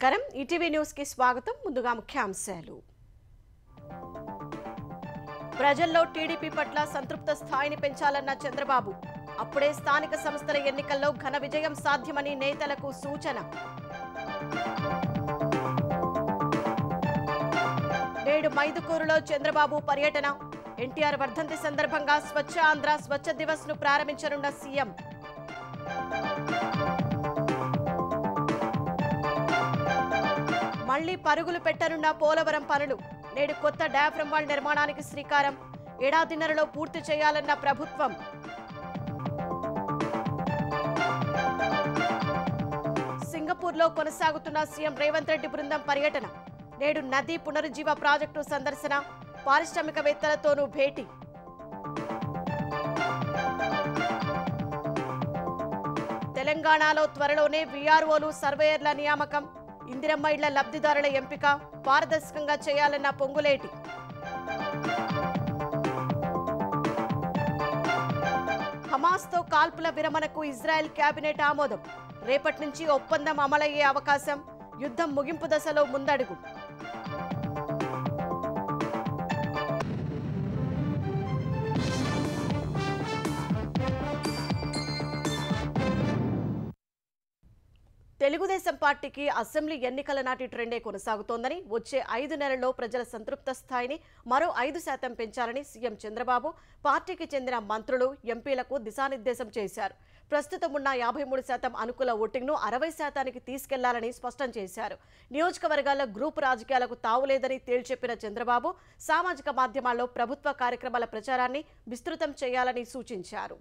నమస్కారం ETV news కి స్వాగతం ముందుగా ముఖ్యాంశాలు ప్రజల్లో టీడీపీ పట్ల సంతృప్త స్థాయిని పెంచాలన్న చంద్రబాబు అప్పుడే స్థానిక సంస్థల ఎన్నికల్లో ఘన విజయం సాధ్యమని నేతలకు సూచన నేడు మైదుకూరులో చంద్రబాబు పర్యటన ఎన్టీఆర్ వర్ధంతి సందర్భంగా స్వచ్ఛ ఆంధ్ర స్వచ్ఛ దివస్ ను ప్రారంభించనున్న సీఎం మళ్లీ పరుగులు పెట్టనున్న పోలవరం పనులు నేడు కొత్త డాఫ్రమ్ వాల్ నిర్మాణానికి శ్రీకారం ఏడాదిన్నరలో పూర్తి చేయాలన్న ప్రభుత్వం సింగపూర్లో కొనసాగుతున్న సీఎం రేవంత్ రెడ్డి బృందం పర్యటన నేడు నదీ పునరుజ్జీవ ప్రాజెక్టు సందర్శన పారిశ్రామికవేత్తలతోనూ భేటీ తెలంగాణలో త్వరలోనే వీఆర్ఓలు సర్వేయర్ల నియామకం ఇందిరమ్మ ఇళ్ల లబ్ధిదారుల ఎంపిక పారదర్శకంగా చేయాలన్న పొంగులేటి హమాస్తో కాల్పుల విరమణకు ఇజ్రాయెల్ కేబినెట్ ఆమోదం రేపటి నుంచి ఒప్పందం అమలయ్యే అవకాశం యుద్ధం ముగింపు దశలో ముందడుగు తెలుగుదేశం పార్టీకి అసెంబ్లీ ఎన్నికల నాటి ట్రెండే కొనసాగుతోందని వచ్చే 5 నెలల్లో ప్రజల సంతృప్త స్థాయిని మరో 5% పెంచాలని సీఎం చంద్రబాబు పార్టీకి చెందిన మంత్రులు ఎంపీలకు దిశానిర్దేశం చేశారు. ప్రస్తుతం ఉన్న 53% అనుకూల ఓటింగ్ను 60%కి తీసుకెళ్లాలని స్పష్టం చేశారు. నియోజకవర్గాల్లో గ్రూపు రాజకీయాలకు తావులేదని తేల్చెప్పిన చంద్రబాబు సామాజిక మాధ్యమాల్లో ప్రభుత్వ కార్యక్రమాల ప్రచారాన్ని విస్తృతం చేయాలని సూచించారు.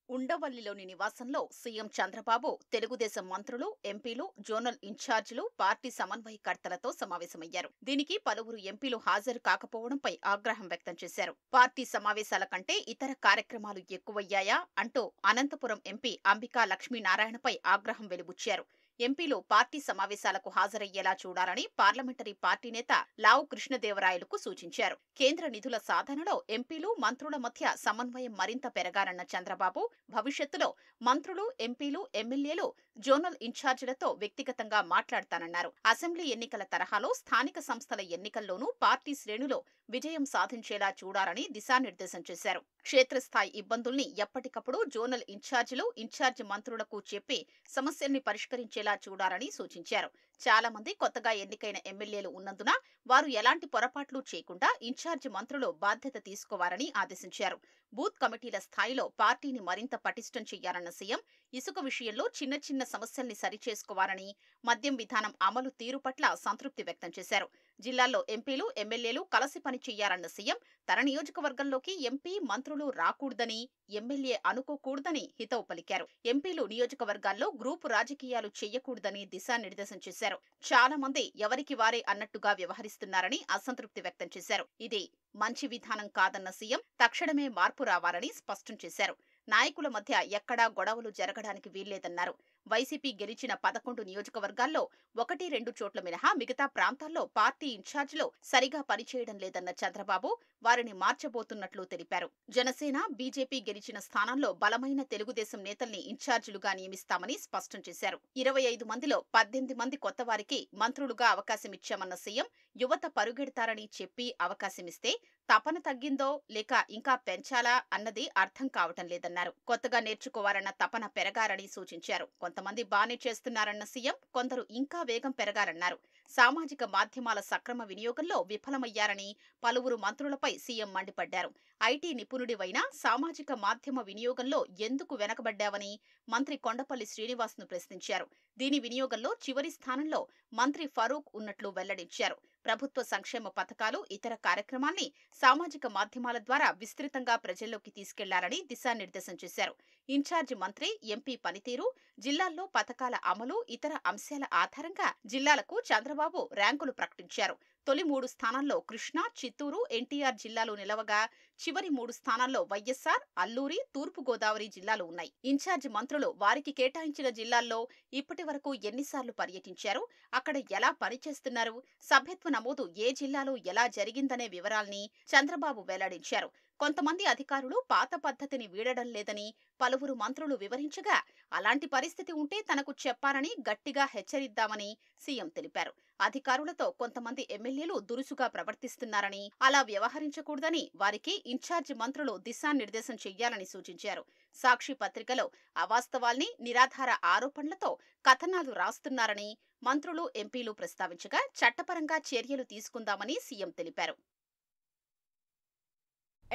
ఉండవల్లిలోని నివాసంలో సీఎం చంద్రబాబు తెలుగుదేశం మంత్రులు, ఎంపీలు, జోనల్ ఇన్ఛార్జీలు, పార్టీ సమన్వయకర్తలతో సమావేశమయ్యారు. దీనికి పలువురు ఎంపీలు హాజరు కాకపోవడంపై ఆగ్రహం వ్యక్తం చేశారు. పార్టీ సమావేశాల కంటే ఇతర కార్యక్రమాలు ఎక్కువయ్యాయా అంటూ అనంతపురం ఎంపీ అంబికా లక్ష్మీనారాయణపై ఆగ్రహం వెలిబుచ్చారు. ఎంపీలు పార్టీ సమావేశాలకు హాజరయ్యేలా చూడాలని పార్లమెంటరీ పార్టీ నేత లావు కృష్ణదేవరాయలకు సూచించారు. కేంద్ర నిధుల సాధనలో ఎంపీలు, మంత్రుల మధ్య సమన్వయం మరింత పెరగాలన్న చంద్రబాబు భవిష్యత్తులో మంత్రులు, ఎంపీలు, ఎమ్మెల్యేలు, జోనల్ ఇన్ఛార్జీలతో వ్యక్తిగతంగా మాట్లాడతానన్నారు. అసెంబ్లీ ఎన్నికల తరహాలో స్థానిక సంస్థల ఎన్నికల్లోనూ పార్టీ శ్రేణులు విజయం సాధించేలా చూడాలని దిశానిర్దేశం చేశారు. క్షేత్రస్థాయి ఇబ్బందుల్ని ఎప్పటికప్పుడు జోనల్ ఇన్ఛార్జీలు, ఇన్ఛార్జి మంత్రులకు చెప్పి సమస్యల్ని పరిష్కరించేలా చూడాలని సూచించారు. చాలా మంది కొత్తగా ఎన్నికైన ఎమ్మెల్యేలు ఉన్నందున వారు ఎలాంటి పొరపాట్లు చేయకుండా ఇన్ఛార్జి మంత్రులు బాధ్యత తీసుకోవాలని ఆదేశించారు. బూత్ కమిటీల స్థాయిలో పార్టీని మరింత పటిష్టం చేయాలన్న సీఎం ఇసుక విషయంలో చిన్న చిన్న సమస్యల్ని సరిచేసుకోవాలని, మద్యం విధానం అమలు తీరు పట్ల సంతృప్తి వ్యక్తం చేశారు. జిల్లాల్లో ఎంపీలు, ఎమ్మెల్యేలు కలిసి పనిచేయాలన్న సీఎం తన నియోజకవర్గంలోకి ఎంపీ, మంత్రులు రాకూడదని, ఎమ్మెల్యే అనుకోకూడదని హితవు పలికారు. ఎంపీలు నియోజకవర్గాల్లో గ్రూపు రాజకీయాలు చేయకూడదని దిశానిర్దేశం చేశారు. చాలా మంది ఎవరికి వారే అన్నట్టుగా వ్యవహరిస్తున్నారని అసంతృప్తి వ్యక్తం చేశారు. ఇది మంచి విధానం కాదన్న సీఎం తక్షణమే మార్పు రావాలని స్పష్టం చేశారు. నాయకుల మధ్య ఎక్కడా గొడవలు జరగడానికి వీల్లేదన్నారు. వైసీపీ గెలిచిన 11 నియోజకవర్గాల్లో 1-2 చోట్ల మినహా మిగతా ప్రాంతాల్లో పార్టీ ఇన్ఛార్జీలు సరిగా పనిచేయడం లేదన్న చంద్రబాబు వారిని మార్చబోతున్నట్లు తెలిపారు. జనసేన, బీజేపీ గెలిచిన స్థానాల్లో బలమైన తెలుగుదేశం నేతల్ని ఇన్ఛార్జీలుగా నియమిస్తామని స్పష్టం చేశారు. 25 మందిలో 18 మంది కొత్త వారికి మంత్రులుగా అవకాశమిచ్చామన్న సీఎం యువత పరుగెడతారని చెప్పి అవకాశమిస్తే తపన తగ్గిందో లేక ఇంకా పెంచాలా అన్నది అర్థం కావటం లేదన్నారు. కొత్తగా నేర్చుకోవాలన్న తపన పెరగాలని సూచించారు. కొంతమంది బానే చేస్తున్నారన్న సీఎం కొందరు ఇంకా వేగం పెరగాలన్నారు. సామాజిక మాధ్యమాల సక్రమ వినియోగంలో విఫలమయ్యారని పలువురు మంత్రులపై సీఎం మండిపడ్డారు. ఐటీ నిపుణుడివైనా సామాజిక మాధ్యమ వినియోగంలో ఎందుకు వెనకబడ్డావని మంత్రి కొండపల్లి శ్రీనివాస్ను ప్రశ్నించారు. దీని వినియోగంలో చివరి స్థానంలో మంత్రి ఫరూక్ ఉన్నట్లు వెల్లడించారు. ప్రభుత్వ సంక్షేమ పథకాలు, ఇతర కార్యక్రమాల్ని సామాజిక మాధ్యమాల ద్వారా విస్తృతంగా ప్రజల్లోకి తీసుకెళ్లాలని దిశానిర్దేశం చేశారు. ఇన్ఛార్జి మంత్రి, ఎంపీ పనితీరు, జిల్లాల్లో పథకాల అమలు, ఇతర అంశాల ఆధారంగా జిల్లాలకు చంద్రబాబు ర్యాంకులు ప్రకటించారు. తొలి 3 స్థానాల్లో కృష్ణా, చిత్తూరు, ఎన్టీఆర్ జిల్లాలు నిలవగా చివరి 3 స్థానాల్లో వైఎస్ఆర్, అల్లూరి, తూర్పు గోదావరి జిల్లాలు ఉన్నాయి. ఇన్ఛార్జి మంత్రులు వారికి కేటాయించిన జిల్లాల్లో ఇప్పటి వరకు ఎన్నిసార్లు పర్యటించారు, అక్కడ ఎలా పనిచేస్తున్నారు, సభ్యత్వ నమోదు ఏ జిల్లాలో ఎలా జరిగిందనే వివరాల్ని చంద్రబాబు వెల్లడించారు. కొంతమంది అధికారులు పాత పద్ధతిని వీడడం లేదని పలువురు మంత్రులు వివరించగా, అలాంటి పరిస్థితి ఉంటే తనకు చెప్పారని గట్టిగా హెచ్చరిద్దామని సీఎం తెలిపారు. అధికారులతో కొంతమంది ఎమ్మెల్యేలు దురుసుగా ప్రవర్తిస్తున్నారని, అలా వ్యవహరించకూడదని వారికి ఇన్ఛార్జి మంత్రులు దిశానిర్దేశం చెయ్యాలని సూచించారు. సాక్షి పత్రికలో అవాస్తవాల్ని, నిరాధార ఆరోపణలతో కథనాలు రాస్తున్నారని మంత్రులు, ఎంపీలు ప్రస్తావించగా చట్టపరంగా చర్యలు తీసుకుందామని సీఎం తెలిపారు.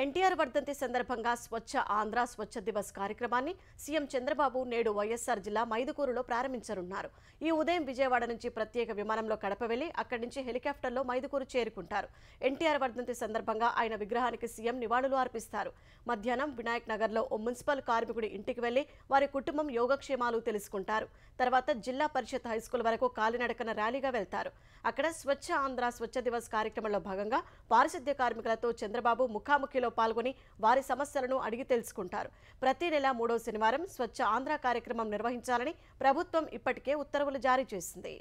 ఎన్టీఆర్ వర్ధంతి సందర్భంగా స్వచ్ఛ ఆంధ్ర స్వచ్ఛ దివస్ కార్యక్రమాన్ని సీఎం చంద్రబాబు నేడు వైఎస్ఆర్ జిల్లా మైదుకూరులో ప్రారంభించనున్నారు. ఈ ఉదయం విజయవాడ నుంచి ప్రత్యేక విమానంలో కడప వెళ్లి అక్కడి నుంచి హెలికాప్టర్లో మైదుకూరు చేరుకుంటారు. ఎన్టీఆర్ వర్ధంతి సందర్భంగా ఆయన విగ్రహానికి సీఎం నివాళులు అర్పిస్తారు. మధ్యాహ్నం వినాయక్ నగర్లో ఓ మున్సిపల్ కార్మికుడి ఇంటికి వెళ్లి వారి కుటుంబం యోగక్షేమాలు తెలుసుకుంటారు. తర్వాత జిల్లా పరిషత్ హైస్కూల్ వరకు కాలినడకన ర్యాలీగా వెళ్తారు. అక్కడ స్వచ్ఛ ఆంధ్ర స్వచ్ఛ దివస్ కార్యక్రమంలో భాగంగా పారిశుద్ధ్య కార్మికులతో చంద్రబాబు ముఖాముఖిలో పాల్గొని వారి సమస్యలను అడిగి తెలుసుకుంటారు. ప్రతి నెల 3వ శనివారం స్వచ్ఛ ఆంధ్ర కార్యక్రమం నిర్వహించాలని ప్రభుత్వం ఇప్పటికే ఉత్తర్వులు జారీ చేసింది.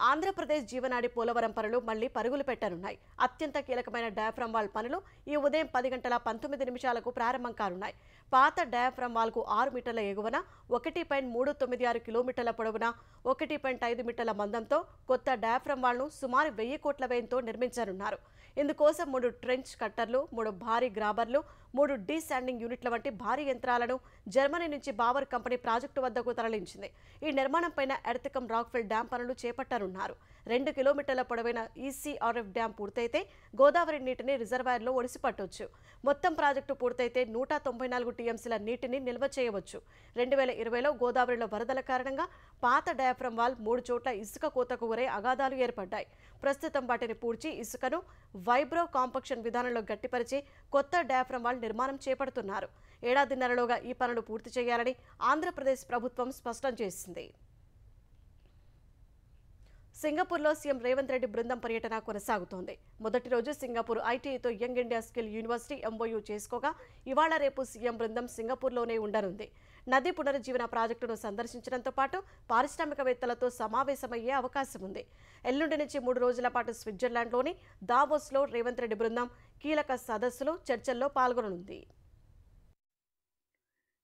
ఆంధ్రప్రదేశ్ జీవనాడి పోలవరం పనులు మళ్లీ పరుగులు పెట్టనున్నాయి. అత్యంత కీలకమైన డయాఫ్రమ్ వాల్ పనులు ఈ ఉదయం 10:19 ప్రారంభం కానున్నాయి. పాత డయాఫ్రమ్ వాల్ కు 6 మీటర్ల ఎగువన 1.396 కిలోమీటర్ల పొడవున 1.5 మీటర్ల మందంతో కొత్త డయాఫ్రమ్ వాల్ ను సుమారు 1000 కోట్ల వ్యయంతో నిర్మించనున్నారు. ఇందుకోసం 3 ట్రెంచ్ కట్టర్లు, 3 భారీ గ్రాబర్లు, 3 డీశాండింగ్ యూనిట్ల వంటి భారీ యంత్రాలను జర్మనీ నుంచి బావర్ కంపెనీ ప్రాజెక్టు వద్దకు తరలించింది. ఈ నిర్మాణంపైన ఎర్తకం రాక్ఫిల్ డ్యాం పనులు చేపట్టనున్నారు. 2 కిలోమీటర్ల పొడవైన ఈసీఆర్ఎఫ్ డ్యాం పూర్తయితే గోదావరి నీటిని రిజర్వాయర్లో ఒడిసిపట్టొచ్చు. మొత్తం ప్రాజెక్టు పూర్తయితే 194 టీఎంసీల నీటిని నిల్వ చేయవచ్చు. 2020లో గోదావరిలో వరదల కారణంగా పాత డయాఫ్రమ్ వాల్ 3 చోట్ల ఇసుక కోతకు గురై అగాధాలు ఏర్పడ్డాయి. ప్రస్తుతం వాటిని పూడ్చి ఇసుకను వైబ్రో కాంపాక్షన్ విధానంలో గట్టిపరిచి కొత్త డయాఫ్రమ్ వాల్ నిర్మాణం చేపడుతున్నారు. ఏడాదిన్నరలోగా ఈ పనులు పూర్తి చేయాలని ఆంధ్రప్రదేశ్ ప్రభుత్వం స్పష్టం చేసింది. సింగపూర్లో సీఎం రేవంత్ రెడ్డి బృందం పర్యటన కొనసాగుతోంది. మొదటి రోజు సింగపూర్ ఐటీఐతో young India skill university MOU చేసుకోగా ఇవాళ రేపు సీఎం బృందం సింగపూర్లోనే ఉండనుంది. నది పునరుజ్జీవన ప్రాజెక్టును సందర్శించడంతో పాటు పారిశ్రామికవేత్తలతో సమావేశమయ్యే అవకాశం ఉంది. ఎల్లుండి నుంచి 3 రోజుల పాటు స్విట్జర్లాండ్లోని దావోస్లో రేవంత్ రెడ్డి బృందం కీలక సదస్సులు, చర్చల్లో పాల్గొననుంది.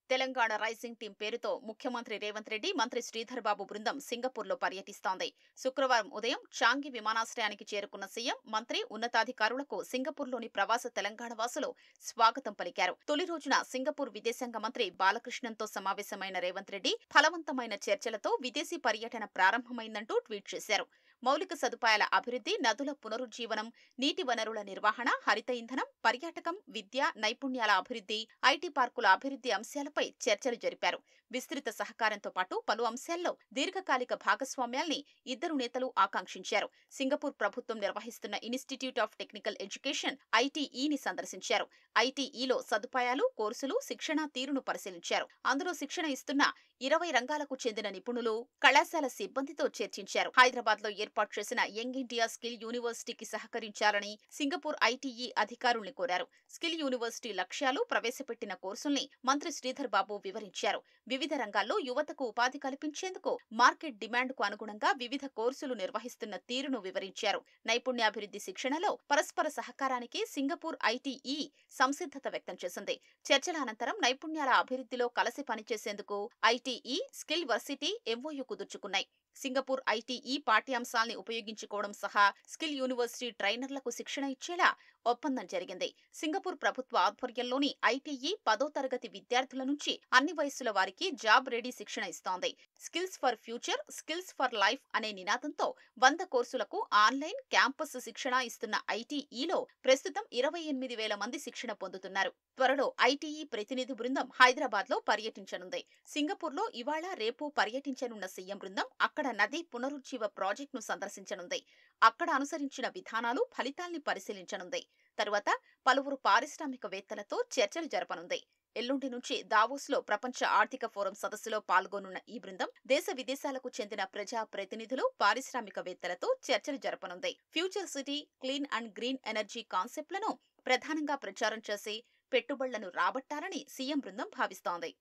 తెలంగాణ రైజింగ్ టీం పేరుతో ముఖ్యమంత్రి రేవంత్ రెడ్డి, మంత్రి శ్రీధర్ బాబు బృందం సింగపూర్లో పర్యటిస్తోంది. శుక్రవారం ఉదయం చాంగి విమానాశ్రయానికి చేరుకున్న సీఎం, మంత్రి, ఉన్నతాధికారులకు సింగపూర్లోని ప్రవాస తెలంగాణ వాసులు స్వాగతం పలికారు. తొలి రోజున సింగపూర్ విదేశాంగ మంత్రి బాలకృష్ణన్తో సమావేశమైన రేవంత్ రెడ్డి ఫలవంతమైన చర్చలతో విదేశీ పర్యటన ప్రారంభమైందంటూ ట్వీట్ చేశారు. మౌలిక సదుపాయాల అభివృద్ధి, నదుల పునరుజ్జీవనం, నీటి వనరుల నిర్వహణ, హరిత ఇంధనం, పర్యాటకం, విద్య, నైపుణ్యాల అభివృద్ధి, ఐటీ పార్కుల అభివృద్ధి అంశాలపై చర్చలు జరిపారు. విస్తృత సహకారంతో పాటు పలు అంశాల్లో దీర్ఘకాలిక భాగస్వామ్యాల్ని ఇద్దరు నేతలు ఆకాంక్షించారు. సింగపూర్ ప్రభుత్వం నిర్వహిస్తున్న ఇన్స్టిట్యూట్ ఆఫ్ టెక్నికల్ ఎడ్యుకేషన్ ఐటీఈని సందర్శించారు. ఐటీఈలో సదుపాయాలు, కోర్సులు, శిక్షణ తీరును పరిశీలించారు. అందులో శిక్షణ ఇస్తున్న 20 రంగాలకు చెందిన నిపుణులు, కళాశాల సిబ్బందితో చర్చించారు. హైదరాబాద్ లో ఏర్పాటు చేసిన యంగ్ ఇండియా స్కిల్ యూనివర్సిటీకి సహకరించాలని సింగపూర్ ఐటీఈ అధికారుల్ని కోరారు. స్కిల్ యూనివర్సిటీ లక్ష్యాలు, ప్రవేశపెట్టిన కోర్సుల్ని మంత్రి శ్రీధర్ బాబు వివరించారు. వివిధ రంగాల్లో యువతకు ఉపాధి కల్పించేందుకు మార్కెట్ డిమాండ్కు అనుగుణంగా వివిధ కోర్సులు నిర్వహిస్తున్న తీరును వివరించారు. నైపుణ్యాభివృద్ధి శిక్షణలో పరస్పర సహకారానికి సింగపూర్ ఐటీఈ సంసిద్ధత వ్యక్తం చేసింది. చర్చల అనంతరం నైపుణ్యాల అభివృద్ధిలో కలిసి పనిచేసేందుకు ఐటీఈ, స్కిల్ వర్సిటీ ఎంఓయూ కుదుర్చుకున్నాయి. సింగపూర్ ఐటీఈ పాఠ్యాంశాల్ని ఉపయోగించుకోవడం సహా స్కిల్ యూనివర్సిటీ ట్రైనర్లకు శిక్షణ ఇచ్చేలా ఒప్పందం జరిగింది. సింగపూర్ ప్రభుత్వ ఆధ్వర్యంలోని ఐటీఈ 10వ తరగతి విద్యార్థుల నుంచి అన్ని వయస్సుల వారికి జాబ్ రెడీ శిక్షణ ఇస్తోంది. Skills for future, skills for life అనే నినాదంతో 100 కోర్సులకు ఆన్లైన్, క్యాంపస్ శిక్షణ ఇస్తున్న ఐటీఈలో ప్రస్తుతం 28,000 మంది శిక్షణ పొందుతున్నారు. త్వరలో ఐటీఈ ప్రతినిధి బృందం హైదరాబాద్ లో పర్యటించనుంది. సింగపూర్లో ఇవాళ, రేపు పర్యటించనున్న సీఎం బృందం అక్కడ నదీ పునరుజ్జీవ ప్రాజెక్టును సందర్శించనుంది. అక్కడ అనుసరించిన విధానాలు, ఫలితాల్ని పరిశీలించనుంది. తరువాత పలువురు పారిశ్రామికవేత్తలతో చర్చలు జరపనుంది. ఎల్లుండి నుంచి దావోస్లో ప్రపంచ ఆర్థిక ఫోరం సదస్సులో పాల్గొనున్న ఈ బృందం దేశ విదేశాలకు చెందిన ప్రజా ప్రతినిధులు, పారిశ్రామికవేత్తలతో చర్చలు జరపనుంది. Future city, clean and green energy కాన్సెప్ట్లను ప్రధానంగా ప్రచారం చేసి పెట్టుబడులను రాబట్టాలని సీఎం బృందం భావిస్తోంది.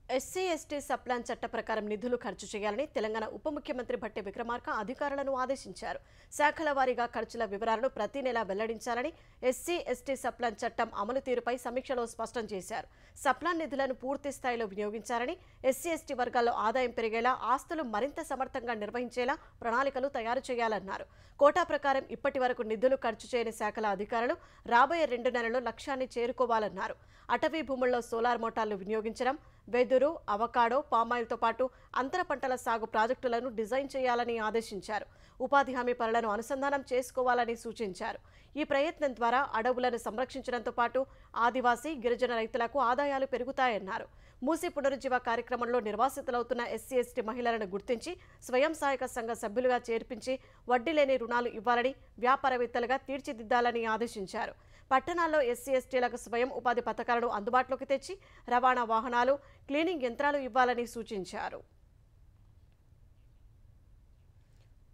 ఎస్సీ ఎస్టీ సప్లాన్ చట్ట ప్రకారం నిధులు ఖర్చు చేయాలని తెలంగాణ ఉప ముఖ్యమంత్రి భట్టి విక్రమార్క అధికారులను ఆదేశించారు. శాఖల వారీగా ఖర్చుల వివరాలను ప్రతి నెలా వెల్లడించాలని ఎస్సీ ఎస్టీ సప్లాన్ చట్టం అమలు తీరుపై సమీక్షలో స్పష్టం చేశారు. సప్లాన్ నిధులను పూర్తి స్థాయిలో వినియోగించాలని, ఎస్సీ ఎస్టీ వర్గాల్లో ఆదాయం పెరిగేలా, ఆస్తులు మరింత సమర్థంగా నిర్వహించేలా ప్రణాళికలు తయారు చేయాలన్నారు. కోటా ప్రకారం ఇప్పటి వరకు నిధులు ఖర్చు చేయని శాఖల అధికారులు రాబోయే 2 నెలల్లో లక్ష్యాన్ని చేరుకోవాలన్నారు. అటవీ భూముల్లో సోలార్ మోటార్లు వినియోగించడం, వెదురు, అవకాడో, పామాయిల్తో పాటు అంతర పంటల సాగు ప్రాజెక్టులను డిజైన్ చేయాలని ఆదేశించారు. ఉపాధి హామీ పనులను అనుసంధానం చేసుకోవాలని సూచించారు. ఈ ప్రయత్నం ద్వారా అడవులను సంరక్షించడంతో పాటు ఆదివాసీ, గిరిజన రైతులకు ఆదాయాలు పెరుగుతాయన్నారు. మూసి పునరుజ్జీవ కార్యక్రమంలో నిర్వాసితులవుతున్న ఎస్సీ ఎస్టీ మహిళలను గుర్తించి స్వయం సహాయక సంఘ సభ్యులుగా చేర్పించి వడ్డీ లేని రుణాలు ఇవ్వాలని, వ్యాపారవేత్తలుగా తీర్చిదిద్దాలని ఆదేశించారు. పట్టణాల్లో ఎస్సీ ఎస్టీలకు స్వయం ఉపాధి పథకాలను అందుబాటులోకి తెచ్చి రవాణా వాహనాలు, క్లీనింగ్ యంత్రాలు ఇవ్వాలని సూచించారు.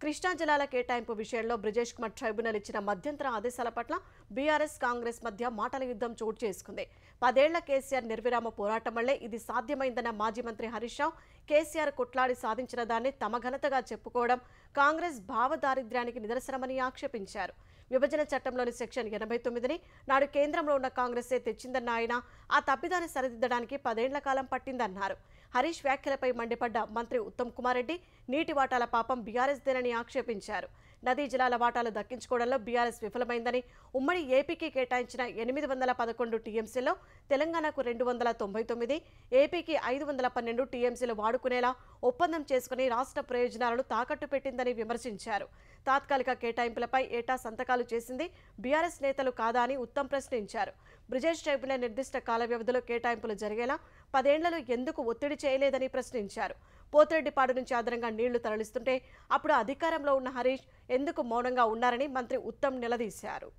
కృష్ణా జలాల కేటాయింపు విషయంలో బ్రిజేష్ కుమార్ ట్రైబ్యునల్ ఇచ్చిన మధ్యంతర ఆదేశాల పట్ల బీఆర్ఎస్, కాంగ్రెస్ మధ్య మాటల యుద్ధం చోటు చేసుకుంది. 10 ఏళ్ల కేసీఆర్ నిర్విరామ పోరాటం వల్లే ఇది సాధ్యమైందన్న మాజీ మంత్రి హరీష్ రావు, కేసీఆర్ కొట్లాడి సాధించిన దాన్ని తమ ఘనతగా చెప్పుకోవడం కాంగ్రెస్ భావదారిద్ర్యానికి నిదర్శనమని ఆక్షేపించారు. విభజన చట్టంలోని సెక్షన్ 89ని నాడు కేంద్రంలో ఉన్న కాంగ్రెసే తెచ్చిందన్న ఆయన ఆ తప్పిదాన్ని సరిదిద్దడానికి 10 ఏళ్ల కాలం పట్టిందన్నారు. హరీష్ వ్యాఖ్యలపై మండిపడ్డ మంత్రి ఉత్తమ్ కుమార్ రెడ్డి నీటి వాటాల పాపం బీఆర్ఎస్ దేనని ఆక్షేపించారు. నదీ జలాల వాటాలు దక్కించుకోవడంలో బీఆర్ఎస్ విఫలమైందని, ఉమ్మడి ఏపీకి కేటాయించిన 811 టీఎంసీలో తెలంగాణకు 299, ఏపీకి 512 టీఎంసీలు వాడుకునేలా ఒప్పందం చేసుకుని రాష్ట్ర ప్రయోజనాలను తాకట్టు పెట్టిందని విమర్శించారు. తాత్కాలిక కేటాయింపులపై ఏటా సంతకాలు చేసింది బీఆర్ఎస్ నేతలు కాదా అని ఉత్తమ్ ప్రశ్నించారు. బ్రిజేష్ ట్రైబ్యునల్ నిర్దిష్ట కాల వ్యవధిలో కేటాయింపులు జరిగేలా 10 ఏళ్లలో ఎందుకు ఒత్తిడి చేయలేదని ప్రశ్నించారు. పోతిరెడ్డిపాడు నుంచి అదనంగా నీళ్లు తరలిస్తుంటే అప్పుడు అధికారంలో ఉన్న హరీష్ ఎందుకు మౌనంగా ఉన్నారని మంత్రి ఉత్తమ్ నిలదీశారు.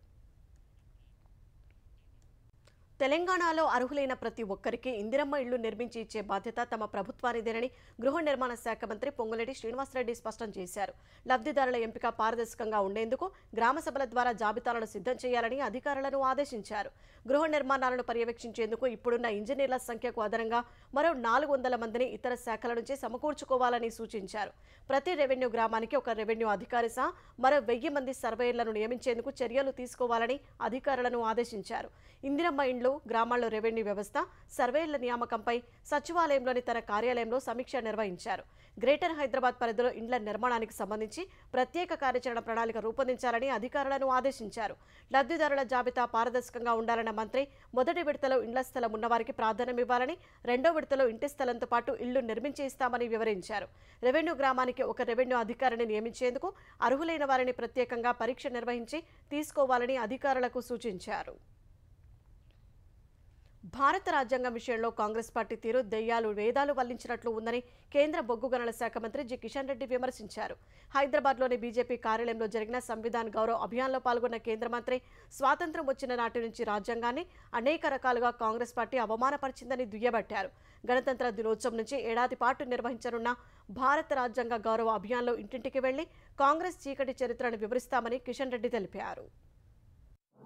తెలంగాణలో అర్హులైన ప్రతి ఒక్కరికి ఇందిరమ్మ ఇళ్లు నిర్మించి ఇచ్చే బాధ్యత తమ ప్రభుత్వానిదేనని గృహ నిర్మాణ శాఖ మంత్రి పొంగులేటి శ్రీనివాసరెడ్డి స్పష్టం చేశారు. లబ్ధిదారుల ఎంపిక పారదర్శకంగా ఉండేందుకు గ్రామ సభల ద్వారా జాబితాలను సిద్ధం చేయాలని అధికారులను ఆదేశించారు. గృహ నిర్మాణాలను పర్యవేక్షించేందుకు ఇప్పుడున్న ఇంజనీర్ల సంఖ్యకు అదనంగా మరో 400 మందిని ఇతర శాఖల నుంచి సమకూర్చుకోవాలని సూచించారు. ప్రతి రెవెన్యూ గ్రామానికి ఒక రెవెన్యూ అధికారి సహా మరో 1000 మంది సర్వేయర్లను నియమించేందుకు చర్యలు తీసుకోవాలని అధికారులను ఆదేశించారు. ఇందిరమ్మ ఇండ్లు, గ్రామాల్లో రెవెన్యూ వ్యవస్థ, సర్వేయర్ల నియామకంపై సచివాలయంలోని తన కార్యాలయంలో సమీక్ష నిర్వహించారు. గ్రేటర్ హైదరాబాద్ పరిధిలో ఇండ్ల నిర్మాణానికి సంబంధించి ప్రత్యేక కార్యాచరణ ప్రణాళిక రూపొందించాలని అధికారులను ఆదేశించారు. లబ్ధిదారుల జాబితా పారదర్శకంగా ఉండాలన్న మంత్రి మొదటి విడతలో ఇండ్ల స్థలం ఉన్నవారికి ప్రాధాన్యం ఇవ్వాలని, రెండో విడతలో ఇంటి స్థలంతో పాటు ఇళ్లు నిర్మించి ఇస్తామని వివరించారు. రెవెన్యూ గ్రామానికి ఒక రెవెన్యూ అధికారిని నియమించేందుకు అర్హులైన వారిని ప్రత్యేకంగా పరీక్ష నిర్వహించి తీసుకోవాలని అధికారులకు సూచించారు. భారత రాజ్యాంగం విషయంలో కాంగ్రెస్ పార్టీ తీరు దెయ్యాలు వేదాలు వల్లించినట్లు ఉందని కేంద్ర బొగ్గు గనుల శాఖ మంత్రి జి కిషన్ రెడ్డి విమర్శించారు. హైదరాబాద్లోని బీజేపీ కార్యాలయంలో జరిగిన సంవిధాన్ గౌరవ్ అభియాన్లో పాల్గొన్న కేంద్ర మంత్రి స్వాతంత్ర్యం వచ్చిన నాటి నుంచి రాజ్యాంగాన్ని అనేక రకాలుగా కాంగ్రెస్ పార్టీ అవమానపరిచిందని దుయ్యబట్టారు. గణతంత్ర దినోత్సవం నుంచి ఏడాది పాటు నిర్వహించనున్న భారత రాజ్యాంగ గౌరవ అభియాన్లో ఇంటింటికి వెళ్లి కాంగ్రెస్ చీకటి చరిత్రను వివరిస్తామని కిషన్ రెడ్డి తెలిపారు.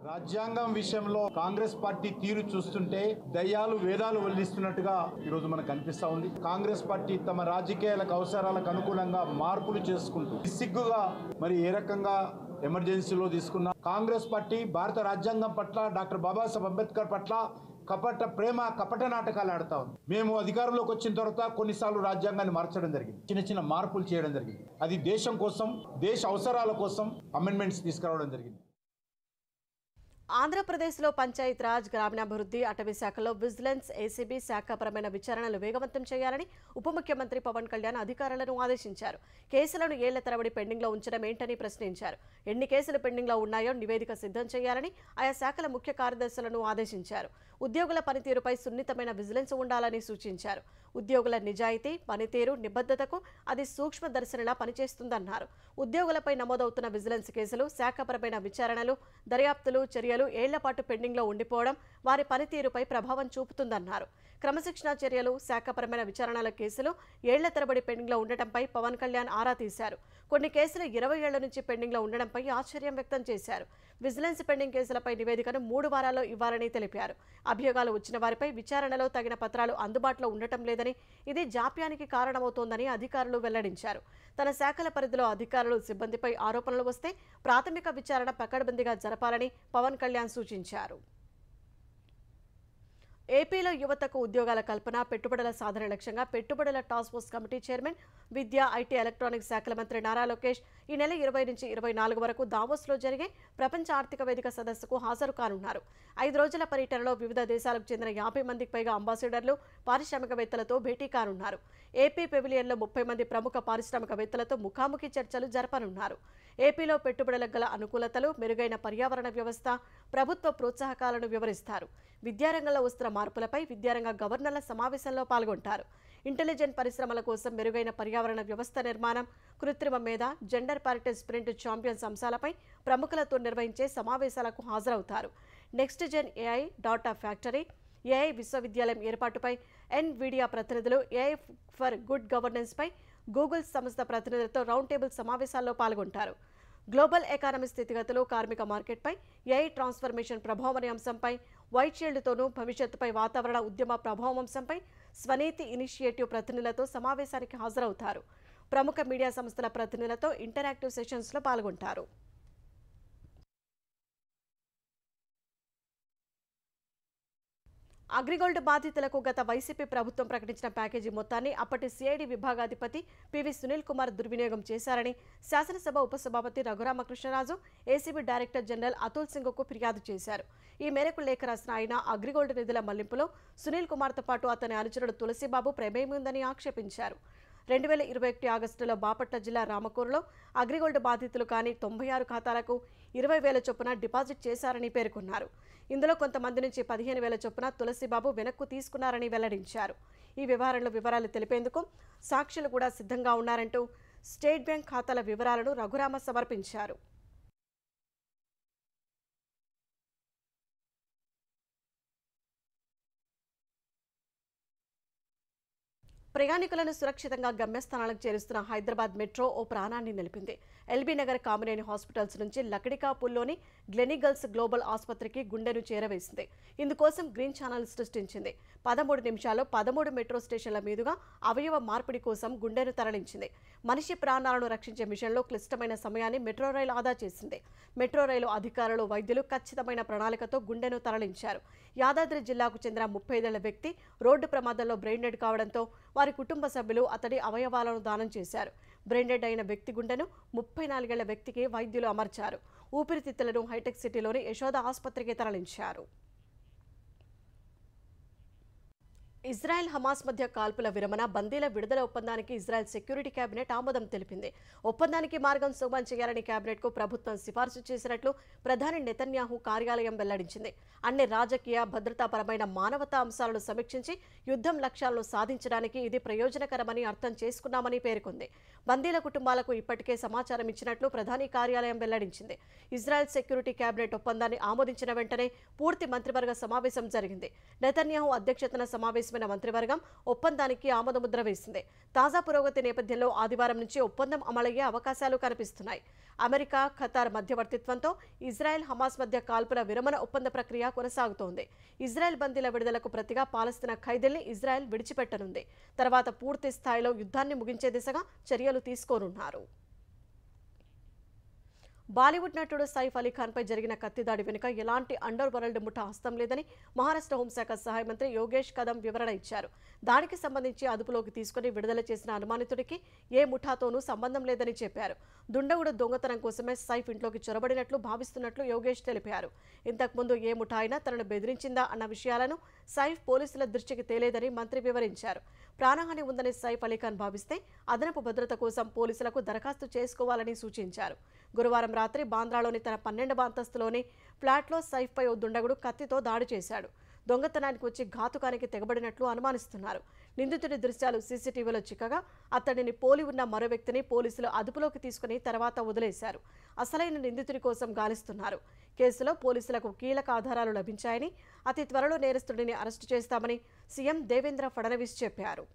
రాజ్యాంగం విషయంలో కాంగ్రెస్ పార్టీ తీరు చూస్తుంటే దయ్యాలు వేదాలు వల్లిస్తున్నట్టుగా ఈరోజు మనకు కనిపిస్తా ఉంది. కాంగ్రెస్ పార్టీ తమ రాజకీయాలకు అవసరాలకు అనుకూలంగా మార్పులు చేసుకుంటూ సిగ్గుగా మరి ఏ రకంగా ఎమర్జెన్సీలో తీసుకున్న కాంగ్రెస్ పార్టీ భారత రాజ్యాంగం పట్ల, డాక్టర్ బాబాసాహెబ్ అంబేద్కర్ పట్ల కపట ప్రేమ, కపట నాటకాలు ఆడుతా ఉంది. మేము అధికారంలోకి వచ్చిన తర్వాత కొన్నిసార్లు రాజ్యాంగాన్ని మార్చడం జరిగింది, చిన్న మార్పులు చేయడం జరిగింది. అది దేశం కోసం, దేశ అవసరాల కోసం అమెండ్మెంట్స్ తీసుకురావడం జరిగింది. ఆంధ్రప్రదేశ్లో పంచాయతీరాజ్, గ్రామీణాభివృద్ధి, అటవీ శాఖలో విజిలెన్స్, ఏసీబీ శాఖపరమైన విచారణలు వేగవంతం చేయాలని ఉప ముఖ్యమంత్రి పవన్ కళ్యాణ్ అధికారులను ఆదేశించారు. కేసులను ఏళ్ల తరబడి పెండింగ్లో ఉంచడం ఏంటని ప్రశ్నించారు. ఎన్ని కేసులు పెండింగ్లో ఉన్నాయో నివేదిక సిద్ధం చేయాలని ఆయా శాఖల ముఖ్య కార్యదర్శులను ఆదేశించారు. ఉద్యోగుల పనితీరుపై సున్నితమైన విజిలెన్స్ ఉండాలని సూచించారు. ఉద్యోగుల నిజాయితీ, పనితీరు, నిబద్ధతకు అది సూక్ష్మదర్శినిలా పనిచేస్తుందన్నారు. ఉద్యోగులపై నమోదవుతున్న విజిలెన్స్ కేసులు, శాఖపరమైన విచారణలు, దర్యాప్తులు, చర్యలు ఏళ్ల పాటు పెండింగ్లో ఉండిపోవడం వారి పనితీరుపై ప్రభావం చూపుతుందన్నారు. క్రమశిక్షణా చర్యలు, శాఖపరమైన విచారణల కేసులు ఏళ్ల తరబడి పెండింగ్లో ఉండటంపై పవన్ కళ్యాణ్ ఆరా తీశారు. కొన్ని కేసులు 20 ఏళ్ల నుంచి పెండింగ్లో ఉండడంపై ఆశ్చర్యం వ్యక్తం చేశారు. విజిలెన్స్ పెండింగ్ కేసులపై నివేదికను 3 వారాల్లో ఇవ్వాలని తెలిపారు. అభియోగాలు వచ్చిన వారిపై విచారణలో తగిన పత్రాలు అందుబాటులో ఉండటం లేదని, ఇది జాప్యానికి కారణమవుతోందని అధికారులు వెల్లడించారు. తన శాఖల పరిధిలో అధికారులు, సిబ్బందిపై ఆరోపణలు వస్తే ప్రాథమిక విచారణ పకడ్బందీగా జరపాలని పవన్ కళ్యాణ్ సూచించారు. ఏపీలో యువతకు ఉద్యోగాల కల్పన, పెట్టుబడుల సాధన లక్ష్యంగా పెట్టుబడుల టాస్క్ ఫోర్స్ కమిటీ చైర్మన్, విద్యా, ఐటీ, ఎలక్ట్రానిక్స్ శాఖల మంత్రి నారా లోకేష్ ఈ నెల 20 నుంచి 24 వరకు దావోస్లో జరిగే ప్రపంచ ఆర్థిక వేదిక సదస్సుకు హాజరు కానున్నారు. 5 రోజుల పర్యటనలో వివిధ దేశాలకు చెందిన 50 మందికి పైగా అంబాసిడర్లు, పారిశ్రామికవేత్తలతో భేటీ కానున్నారు. ఏపీ పెవిలియన్లో 30 మంది ప్రముఖ పారిశ్రామికవేత్తలతో ముఖాముఖి చర్చలు జరపనున్నారు. ఏపీలో పెట్టుబడులకు గల అనుకూలతలు, మెరుగైన పర్యావరణ వ్యవస్థ, ప్రభుత్వ ప్రోత్సాహకాలను వివరిస్తారు. విద్యారంగంలో వస్తున్న మార్పులపై విద్యారంగ గవర్నర్ల సమావేశంలో పాల్గొంటారు. ఇంటెలిజెంట్ పరిశ్రమల కోసం మెరుగైన పర్యావరణ వ్యవస్థ నిర్మాణం, కృత్రిమ మేధ, జెండర్ పారిటీ స్ప్రింట్ ఛాంపియన్స్ అంశాలపై ప్రముఖులతో నిర్వహించే సమావేశాలకు హాజరవుతారు. Next gen AI, data factory, AI విశ్వవిద్యాలయం ఏర్పాటుపై ఎన్విడియా ప్రతినిధులు, ఏఐ ఫర్ గుడ్ గవర్నెన్స్ పై గూగుల్ సంస్థ ప్రతినిధులతో రౌండ్ టేబుల్ సమావేశాల్లో పాల్గొంటారు. గ్లోబల్ ఎకానమీ స్థితిగతులు, కార్మిక మార్కెట్పై ఏఐ ట్రాన్స్ఫర్మేషన్ ప్రభావం అనే అంశంపై వైట్ షీల్డ్తోనూ, భవిష్యత్తుపై వాతావరణ ఉద్యమ ప్రభావం అంశంపై స్వనీతి ఇనిషియేటివ్ ప్రతినిధులతో సమావేశానికి హాజరవుతారు. ప్రముఖ మీడియా సంస్థల ప్రతినిధులతో ఇంటరాక్టివ్ సెషన్స్లో పాల్గొంటారు. అగ్రిగోల్డ్ బాధితులకు గత వైసీపీ ప్రభుత్వం ప్రకటించిన ప్యాకేజీ మొత్తాన్ని అప్పటి సిఐడి విభాగాధిపతి పివి సునీల్ కుమార్ దుర్వినియోగం చేశారని శాసనసభ ఉపసభాపతి Raghuramakrishnaraju ACB director general Atul సింగ్కు ఫిర్యాదు చేశారు. ఈ మేరకు లేఖ రాసిన ఆయన అగ్రిగోల్డ్ నిధుల మళ్లింపులో సునీల్ కుమార్తో పాటు అతని అనుచరుడు తులసిబాబు ప్రమేయం ఉందని ఆక్షేపించారు. 2021 ఆగస్టులో బాపట్ల జిల్లా రామకూరులో అగ్రిగోల్డ్ బాధితులు కాని 96 ఖాతాలకు 20,000 చొప్పున డిపాజిట్ చేశారని పేర్కొన్నారు. ఇందులో కొంతమంది నుంచి 15,000 చొప్పున తులసిబాబు వెనక్కు తీసుకున్నారని వెల్లడించారు. ఈ వ్యవహారంలో వివరాలు తెలిపేందుకు సాక్షులు కూడా సిద్ధంగా ఉన్నారంటూ స్టేట్ బ్యాంక్ ఖాతాల వివరాలను రఘురామ సమర్పించారు. ప్రయాణికులను సురక్షితంగా గమ్యస్థానాలకు చేరుస్తున్న హైదరాబాద్ మెట్రో ఓ ప్రాణాన్ని నిలిపింది. ఎల్బీ నగర్ కామినేని హాస్పిటల్స్ నుంచి లకడికాపూల్లోని గ్లెనిగల్స్ గ్లోబల్ ఆసుపత్రికి గుండెను చేరవేసింది. ఇందుకోసం గ్రీన్ ఛానల్ సృష్టించింది. 13 నిమిషాల్లో 13 మెట్రో స్టేషన్ల మీదుగా అవయవ మార్పిడి కోసం గుండెను తరలించింది. మనిషి ప్రాణాలను రక్షించే మిషన్లో క్లిష్టమైన సమయాన్ని మెట్రో రైలు ఆదా చేసింది. మెట్రో రైలు అధికారులు, వైద్యులు ఖచ్చితమైన ప్రణాళికతో గుండెను తరలించారు. యాదాద్రి జిల్లాకు చెందిన 35 ఏళ్ల వ్యక్తి రోడ్డు ప్రమాదంలో బ్రెయిన్ డెడ్ కావడంతో వారి కుటుంబ సభ్యులు అతడి అవయవాలను దానం చేశారు. బ్రెయిన్ డెడ్ అయిన వ్యక్తి గుండెను 34 ఏళ్ల వ్యక్తికి వైద్యులు అమర్చారు. ఊపిరితిత్తులను హైటెక్ సిటీలోని యశోద ఆసుపత్రికి తరలించారు. ఇజ్రాయెల్ హమాస్ మధ్య కాల్పుల విరమణ, బందీల విడుదల ఒప్పందానికి ఇజ్రాయెల్ సెక్యూరిటీ కేబినెట్ ఆమోదం తెలిపింది. ఒప్పందానికి మార్గం సుగమం చేయాలని కేబినెట్కు ప్రభుత్వం సిఫార్సు చేసినట్లు ప్రధాని నెతన్యాహు కార్యాలయం వెల్లడించింది. అన్ని రాజకీయ, భద్రతాపరమైన, మానవతా అంశాలను సమీక్షించి యుద్ధం లక్ష్యాలను సాధించడానికి ఇది ప్రయోజనకరమని అర్థం చేసుకున్నామని పేర్కొంది. బందీల కుటుంబాలకు ఇప్పటికే సమాచారం ఇచ్చినట్లు ప్రధాని కార్యాలయం వెల్లడించింది. ఇజ్రాయెల్ సెక్యూరిటీ కేబినెట్ ఒప్పందాన్ని ఆమోదించిన వెంటనే పూర్తి మంత్రివర్గ సమావేశం జరిగింది. నెతన్యాహు అధ్యక్షతన సమావేశం మంత్రివర్గం ఒప్పందానికి ఆమోదముద్ర వేసింది. తాజా పురోగతి నేపథ్యంలో ఆదివారం నుంచి ఒప్పందం అమలయ్యే అవకాశాలు కనిపిస్తున్నాయి. అమెరికా, ఖతార్ మధ్యవర్తిత్వంతో ఇజ్రాయెల్ హమాస్ మధ్య కాల్పుల విరమణ ఒప్పంద ప్రక్రియ కొనసాగుతోంది. ఇజ్రాయెల్ బందీల విడుదలకు ప్రతిగా పాలస్తీనా ఖైదీల్ని ఇజ్రాయెల్ విడిచిపెట్టనుంది. తర్వాత పూర్తి స్థాయిలో యుద్ధాన్ని ముగించే దిశగా చర్యలు తీసుకోనున్నారు. బాలీవుడ్ నటుడు సైఫ్ అలీ ఖాన్పై జరిగిన కత్తిదాడి వెనుక ఎలాంటి అండర్ వరల్డ్ ముఠా హస్తం లేదని మహారాష్ట్ర హోంశాఖ సహాయ మంత్రి యోగేష్ కదం వివరణ ఇచ్చారు. దాడికి సంబంధించి అదుపులోకి తీసుకుని విడుదల చేసిన అనుమానితుడికి ఏ ముఠాతోనూ సంబంధం లేదని చెప్పారు. దుండగుడు దొంగతనం కోసమే సైఫ్ ఇంట్లోకి చొరబడినట్లు భావిస్తున్నట్లు యోగేష్ తెలిపారు. ఇంతకుముందు ఏ ముఠా అయినా తనను బెదిరించిందా అన్న విషయాలను సైఫ్ పోలీసుల దృష్టికి తేలేదని మంత్రి వివరించారు. ప్రాణహాని ఉందని సైఫ్ అలీ ఖాన్ భావిస్తే అదనపు భద్రత కోసం పోలీసులకు దరఖాస్తు చేసుకోవాలని సూచించారు. గురువారం రాత్రి బాంద్రాలోని తన 12వ అంతస్తులోని ఫ్లాట్లో సైఫ్పై ఓ దుండగుడు కత్తితో దాడి చేశాడు. దొంగతనానికి వచ్చి ఘాతుకానికి తెగబడినట్లు అనుమానిస్తున్నారు. నిందితుడి దృశ్యాలు సీసీటీవీలో చిక్కగా అతడిని పోలి ఉన్న మరో వ్యక్తిని పోలీసులు అదుపులోకి తీసుకుని తర్వాత వదిలేశారు. అసలైన నిందితుడి కోసం గాలిస్తున్నారు. కేసులో పోలీసులకు కీలక ఆధారాలు లభించాయని, అతి త్వరలో నేరస్తుడిని అరెస్టు చేస్తామని సీఎం దేవేంద్ర ఫడ్నవీస్ చెప్పారు.